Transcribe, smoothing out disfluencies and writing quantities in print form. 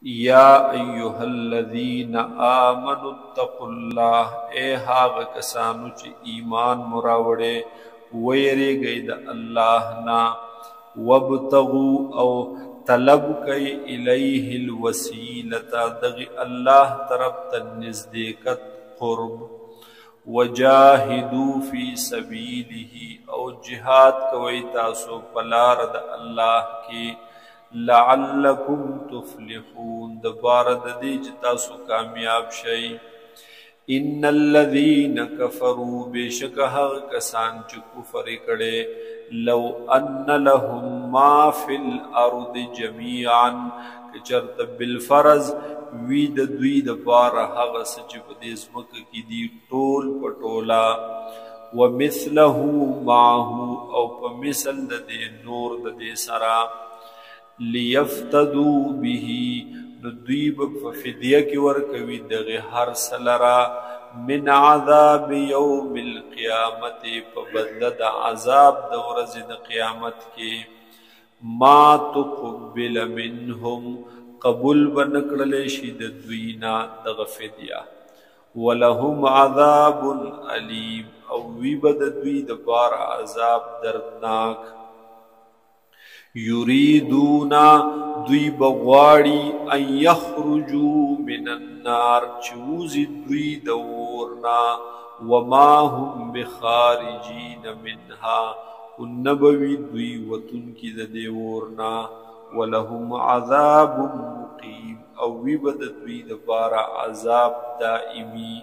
یا ایها الذین آمنوا اتقوا الله، اے هاغه کسانو چې ایمان مراوړې ویریږئ د الله نه، وابتغوا او طلب کئ الیه الوسیلة، دغه الله طرف ته نزدېکت قرب، وجاهدوا فی سبیله او جهاد کوئ تاسو په لار د الله کې، لعلکم تفلحون دپاره د دې چې تاسو کامیاب شئ. ان الذین کفروا، بېشکه هغه کسان چې کفر یې کړی، لو ان لهم ما فی الارض جمیعا، که چېرته بالفرض وي د دوی دپاره هغه څه چې په دې ځمکه کې دي ټول په ټوله، ومثله معه او په مثل د دې نور د دې سره، لیفتدوا به، نو دوی به په فدیه کې ورکوي دغه هر څه لره، من عذاب یوم القیامت، په بدله د عذاب د ورځې د قیامت کې، ما تقبل منهم، قبول به نه کړلی شي د دوی نه دغه فدیه، ولهم عذاب علیم، او وي به د دوی دپاره عذاب دردناک. یریدون، دوی بغواړي، ان یخرجوا من النار، چې ووځي دوی د اور نه، وما هم بخارجین منها، خو نه به وي دوی وتونکي د دې اور نه، ولهم عذاب مقیم، او وي به د دوی دپاره عذاب دائمي.